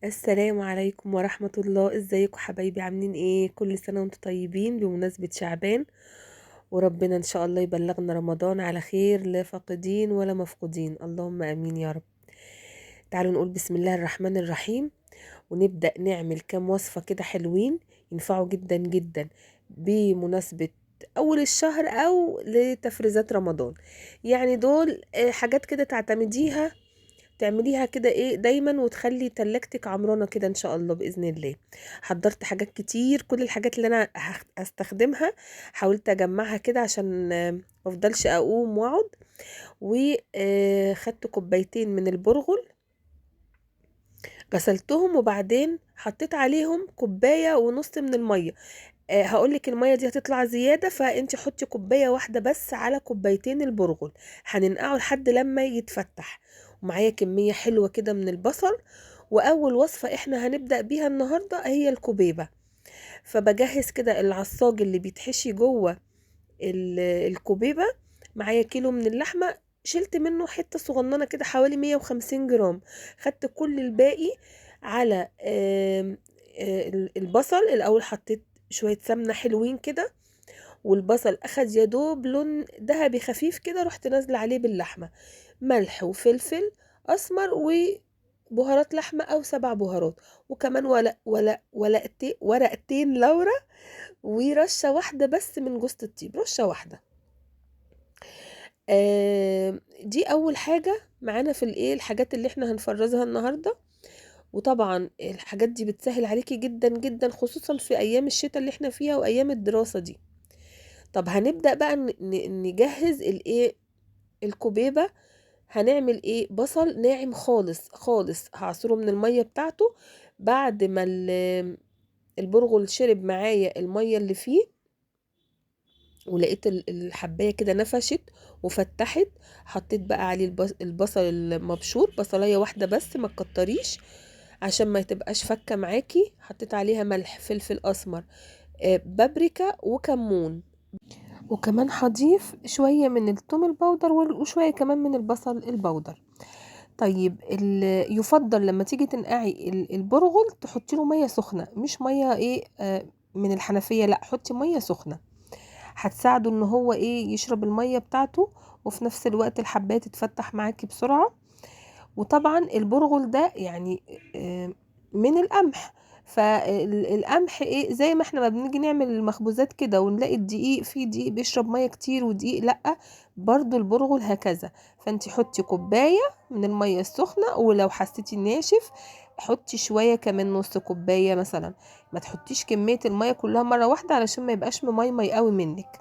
السلام عليكم ورحمة الله. ازيكم حبايبي؟ عاملين ايه؟ كل سنة وانتم طيبين بمناسبة شعبان، وربنا ان شاء الله يبلغنا رمضان على خير، لا فاقدين ولا مفقودين، اللهم امين يا رب. تعالوا نقول بسم الله الرحمن الرحيم، ونبدأ نعمل كام وصفة كده حلوين ينفعوا جدا جدا بمناسبة اول الشهر او لتفريزات رمضان. يعني دول حاجات كده تعتمديها، تعمليها كده ايه دايما، وتخلي تلاجتك عمرانة كده ان شاء الله بإذن الله. حضرت حاجات كتير، كل الحاجات اللي انا هستخدمها حاولت اجمعها كده عشان مفضلش اقوم واقعد. وخدت كوبايتين من البرغل، غسلتهم وبعدين حطيت عليهم كوباية ونص من المية. هقولك المية دي هتطلع زيادة، فانت حطي كوباية واحدة بس على كوبايتين البرغل. هننقعه لحد لما يتفتح. ومعايا كمية حلوة كده من البصل. واول وصفة احنا هنبدأ بيها النهاردة هي الكوبيبة. فبجهز كده العصاج اللي بيتحشي جوه الكوبيبة. معايا كيلو من اللحمة، شلت منه حتة صغننة كده حوالي 150 جرام. خدت كل الباقي على البصل. الأول حطيت شوية سمنة حلوين كده، والبصل أخد يدوب لون ذهبي خفيف كده، رحت نازلة عليه باللحمة، ملح وفلفل أسمر وبهارات لحمة أو 7 بهارات، وكمان ورقتين لورا، ورشة واحدة بس من جوز الطيب، رشة واحدة. دي أول حاجة معانا في الحاجات اللي احنا هنفرزها النهاردة. وطبعا الحاجات دي بتسهل عليكي جدا جدا، خصوصا في أيام الشتاء اللي احنا فيها وأيام الدراسة دي. طب هنبدأ بقى نجهز الكوبيبة. هنعمل ايه؟ بصل ناعم خالص خالص هعصره من المية بتاعته. بعد ما البرغل شرب معايا المية اللي فيه، ولقيت الحباية كده نفشت وفتحت، حطيت بقى عليه البصل المبشور، بصلاية واحدة بس ما تكتريش عشان ما تبقاش فكة معاكي. حطيت عليها ملح، فلفل أسمر، بابريكا وكمون، وكمان هضيف شوية من الثوم البودر وشوية كمان من البصل البودر. طيب يفضل لما تيجي تنقعي البرغل تحطي له مية سخنة، مش مية من الحنفية، لا حطي مية سخنة، هتساعده ان هو يشرب المية بتاعته، وفي نفس الوقت الحباية تتفتح معاكي بسرعة. وطبعا البرغل ده يعني من القمح، فالقمح زي ما احنا ما بنيجي نعمل المخبوزات كده ونلاقي الدقيق، في دقيق بيشرب مية كتير ودقيق لأ، برضو البرغل هكذا. فانتي حطي كوباية من المية السخنة، ولو حسيتي ناشف حطي شوية كمان، نص كوباية مثلا. ما تحطيش كمية المية كلها مرة واحدة علشان ما يبقاش مميمي قوي منك.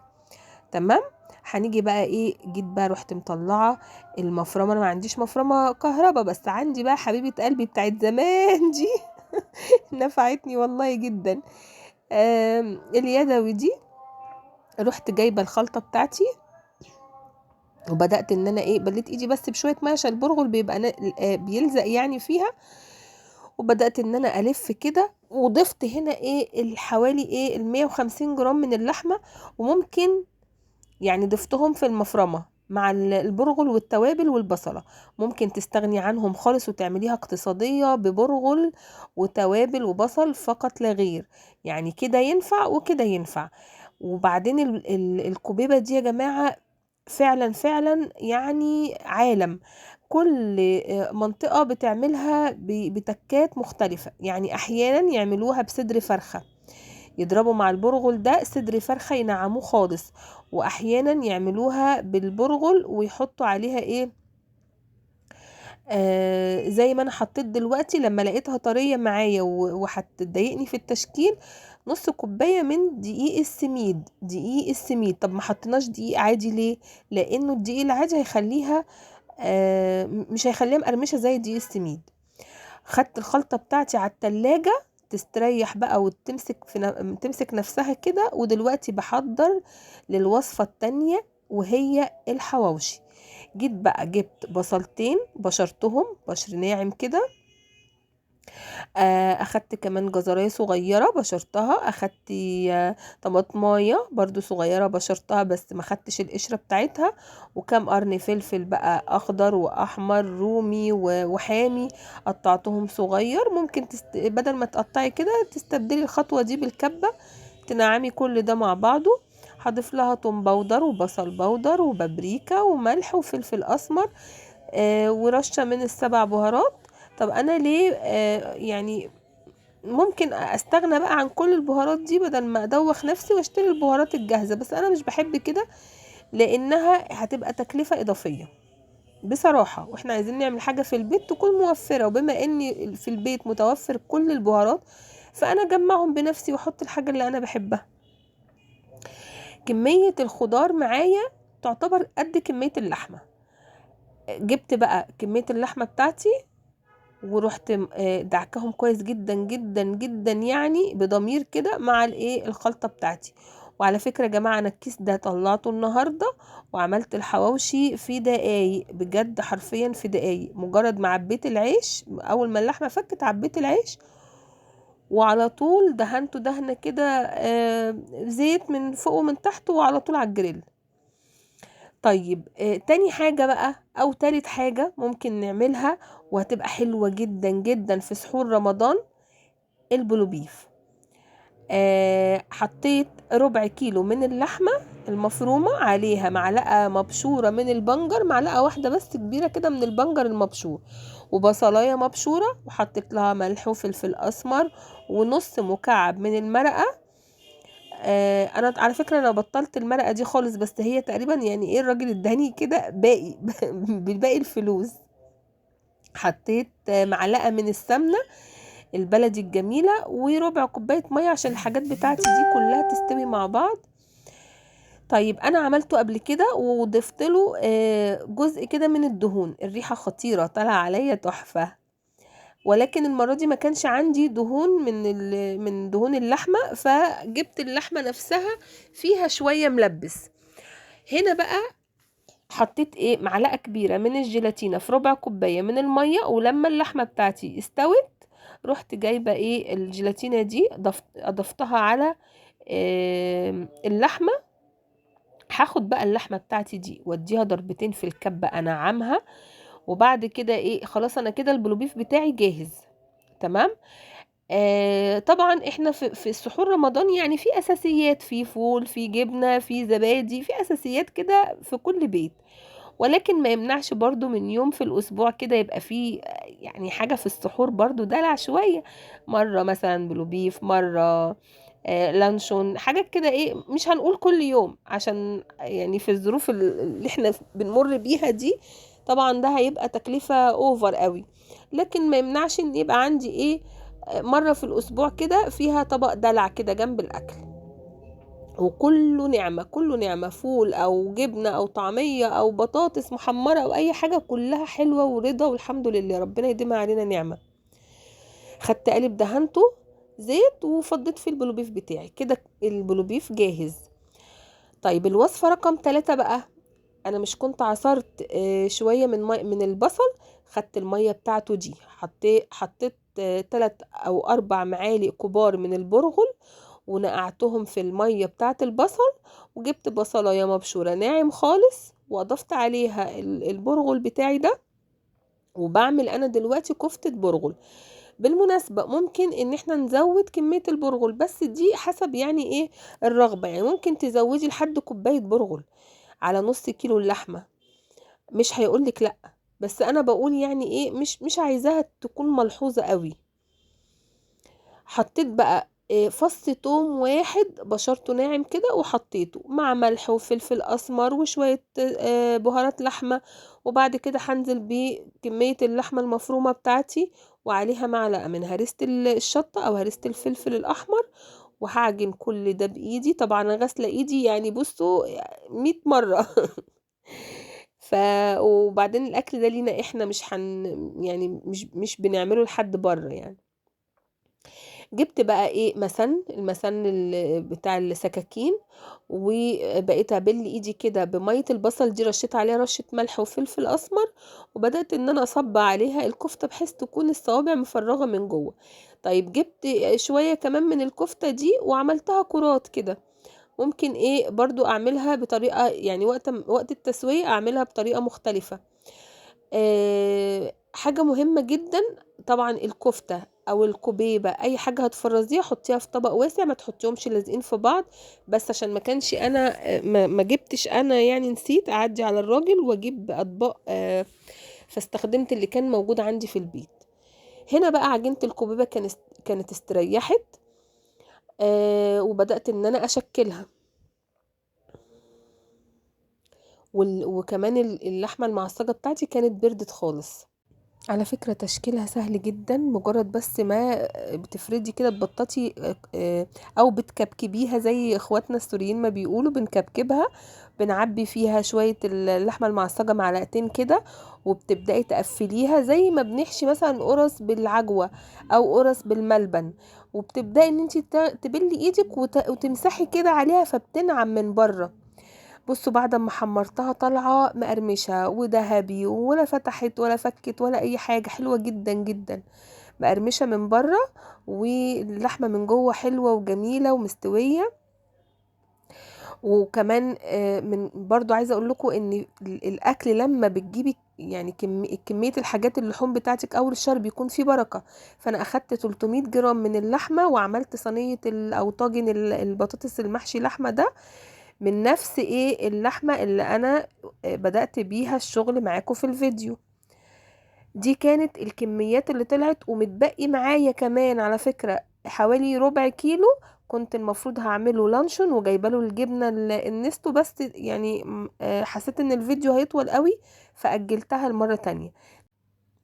تمام. هنيجي بقى جيت بقى رحت مطلعه المفرمه. انا ما عنديش مفرمه كهربا، بس عندي بقى حبيبه قلبي بتاعت زمان دي نفعتني والله جدا. اليدوي دي، رحت جايبه الخلطه بتاعتي، وبدات ان انا بليت ايدي بس بشويه ميه عشان البرغل بيبقى بيلزق يعني فيها. وبدات ان انا الف كده، وضفت هنا الحوالي 150 جرام من اللحمه. وممكن يعني ضفتهم في المفرمة مع البرغل والتوابل والبصلة. ممكن تستغني عنهم خالص وتعمليها اقتصادية ببرغل وتوابل وبصل فقط لا غير. يعني كده ينفع وكده ينفع. وبعدين الكوبيبة دي يا جماعة فعلا فعلا يعني عالم. كل منطقة بتعملها بتكات مختلفة. يعني أحيانا يعملوها بصدر فرخة، يضربوا مع البرغل ده صدر فرخة ينعموه خالص. واحيانا يعملوها بالبرغل ويحطوا عليها زي ما انا حطيت دلوقتي لما لقيتها طرية معايا وهتضايقني في التشكيل، نص كوباية من دقيق السميد. دقيق السميد. طب ما حطيناش دقيق عادي ليه؟ لانه الدقيق العادي هيخليها مش هيخليها مقرمشة زي دقيق السميد. خدت الخلطة بتاعتي على التلاجة تستريح بقى وتمسك تمسك نفسها كده. ودلوقتي بحضر للوصفة التانية وهي الحواوشي. جيت بقى جبت بصلتين بشرتهم بشر ناعم كده، اخدت كمان جزرايه صغيره بشرتها، اخدت طماطمايه برضو صغيره بشرتها بس ما خدتش القشره بتاعتها، وكام قرن فلفل بقى اخضر واحمر رومي وحامي قطعتهم صغير. ممكن بدل ما تقطعي كده تستبدلي الخطوه دي بالكبه، تنعمي كل ده مع بعضه. هضيف لها توم باودر وبصل باودر وبابريكا وملح وفلفل اسمر، ورشة من السبع بهارات. طب انا ليه يعني ممكن استغنى بقى عن كل البهارات دي بدل ما ادوخ نفسي واشتري البهارات الجاهزة، بس انا مش بحب كده لانها هتبقى تكلفة اضافية بصراحة، واحنا عايزين نعمل حاجة في البيت تكون موفرة، وبما اني في البيت متوفر كل البهارات فانا اجمعهم بنفسي واحط الحاجة اللي انا بحبها. كمية الخضار معايا تعتبر قد كمية اللحمة. جبت بقى كمية اللحمة بتاعتي ورحت دعكهم كويس جدا جدا جدا يعني بضمير كده مع الخلطة بتاعتي. وعلى فكرة يا جماعة انا الكيس ده طلعته النهاردة وعملت الحواوشي في دقايق، بجد حرفيا في دقايق، مجرد ما عبيت العيش اول ما اللحمة فكت عبيت العيش وعلى طول دهنته دهنة كده زيت من فوق ومن تحت وعلى طول على الجريل. طيب تاني حاجة بقى او تالت حاجة ممكن نعملها وهتبقى حلوة جدا جدا في سحور رمضان، البلوبيف. حطيت ربع كيلو من اللحمة المفرومة، عليها معلقة مبشورة من البنجر، معلقة واحدة بس كبيرة كده من البنجر المبشور، وبصلاية مبشورة، وحطيت لها ملح وفلفل اسمر، ونص مكعب من المرقة. انا على فكره انا بطلت المرقه دي خالص، بس هي تقريبا يعني الراجل اداني كده باقي بالباقي الفلوس. حطيت معلقه من السمنه البلدي الجميله وربع كوبايه ميه عشان الحاجات بتاعتي دي كلها تستوي مع بعض. طيب انا عملته قبل كده وضفت له جزء كده من الدهون، الريحه خطيره طالعه عليا تحفه، ولكن المرة دي ما كانش عندي دهون من دهون اللحمة، فجبت اللحمة نفسها فيها شوية ملبس. هنا بقى حطيت معلقة كبيرة من الجيلاتينة في ربع كوباية من المية، ولما اللحمة بتاعتي استوت رحت جايبة الجيلاتينة دي اضفتها على اللحمة. هاخد بقى اللحمة بتاعتي دي واديها ضربتين في الكبة انعمها، وبعد كده خلاص انا كده البلوبيف بتاعي جاهز. تمام. طبعا احنا في السحور رمضان يعني في اساسيات، في فول في جبنة في زبادي، في اساسيات كده في كل بيت، ولكن ما يمنعش برضو من يوم في الاسبوع كده يبقى فيه يعني حاجة في السحور برضو دلع شوية، مرة مثلا بلوبيف، مرة لانشون، حاجات كده مش هنقول كل يوم عشان يعني في الظروف اللي احنا بنمر بيها دي طبعا ده هيبقى تكلفة اوفر قوي، لكن ما يمنعش ان يبقى عندي مرة في الأسبوع كده فيها طبق دلع كده جنب الأكل، وكله نعمة كله نعمة، فول أو جبنة أو طعمية أو بطاطس محمرة أو أي حاجة كلها حلوة ورضا، والحمد لله ربنا يديمها علينا نعمة. خدت قالب دهنته زيت وفضيت في البلوبيف بتاعي كده، البلوبيف جاهز. طيب الوصفة رقم 3 بقى، أنا مش كنت عصرت شوية من البصل، خدت المية بتاعته دي حطيت 3 أو 4 معالق كبار من البرغل ونقعتهم في المية بتاعة البصل، وجبت بصلاية مبشورة ناعم خالص وأضفت عليها البرغل بتاعي ده، وبعمل أنا دلوقتي كفتة برغل. بالمناسبة ممكن ان احنا نزود كمية البرغل، بس دي حسب يعني الرغبة، يعني ممكن تزودي لحد كوباية برغل على نص كيلو اللحمة، مش هيقولك لأ، بس انا بقول يعني مش عايزاها تكون ملحوظة قوي. حطيت بقى فص توم واحد بشرته ناعم كده وحطيته مع ملح وفلفل اسمر وشوية بهارات لحمة، وبعد كده هنزل بكمية اللحمة المفرومة بتاعتي وعليها معلقة من هريسة الشطة او هريسة الفلفل الاحمر، وهعجن كل ده بايدي. طبعا انا غاسله ايدي يعني بصوا 100 مرة ف وبعدين الاكل ده لينا احنا، مش يعني مش بنعمله لحد بره يعني. جبت بقى ايه المسن بتاع السكاكين، وبقيت ابل ايدي كده بميه البصل دي، رشيت عليها رشه ملح وفلفل اسمر، وبدات ان انا اصب عليها الكفته بحيث تكون الصوابع مفرغه من جوه. طيب جبت شويه كمان من الكفته دي وعملتها كرات كده. ممكن ايه برضو اعملها بطريقه، يعني وقت التسويه اعملها بطريقه مختلفه. حاجة مهمة جدا، طبعا الكفتة او الكبيبة اي حاجة هتفرزيها حطيها في طبق واسع، ما تحطيهمش لازقين في بعض. بس عشان ما كانش انا ما جبتش انا، يعني نسيت اعدي على الراجل واجيب اطباق، فاستخدمت اللي كان موجود عندي في البيت. هنا بقى عجينة الكبيبة كانت استريحت، وبدأت ان انا اشكلها. وكمان اللحمة المعصجة بتاعتي كانت بردت خالص. على فكرة تشكيلها سهل جدا، مجرد بس ما بتفردي كده تبططي، او بتكبكبيها زي اخواتنا السوريين ما بيقولوا بنكبكبها. بنعبي فيها شوية اللحمة المعصجة معلقتين كده، وبتبدأي تقفليها زي ما بنحشي مثلا قرص بالعجوة او قرص بالملبن. وبتبدأي ان انتي تبلي ايدك وتمسحي كده عليها فبتنعم من بره. بصوا بعد ما حمرتها طالعه مقرمشه وذهبي، ولا فتحت ولا فكت ولا اي حاجه، حلوه جدا جدا، مقرمشه من بره، واللحمه من جوه حلوه وجميله ومستويه. وكمان من برضو عايزه اقول لكم ان الاكل لما بتجيبي يعني كميه الحاجات اللحوم بتاعتك اول الشهر بيكون فيه بركه. فانا اخدت 300 جرام من اللحمه وعملت صينيه او طاجن البطاطس المحشي لحمه ده، من نفس ايه اللحمة اللي انا بدأت بيها الشغل معاكم في الفيديو. دي كانت الكميات اللي طلعت، ومتبقي معايا كمان على فكرة حوالي ربع كيلو. كنت المفروض هعمله لانشون وجايبه له الجبنة النستو، بس يعني حسيت ان الفيديو هيطول قوي فأجلتها المرة تانية.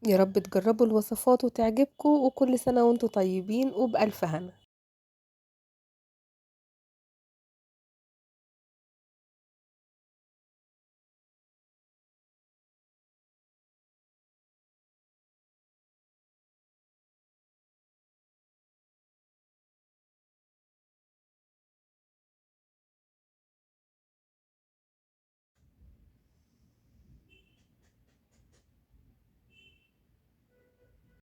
يا رب تجربوا الوصفات وتعجبكم، وكل سنة وانتم طيبين وبألف هنا.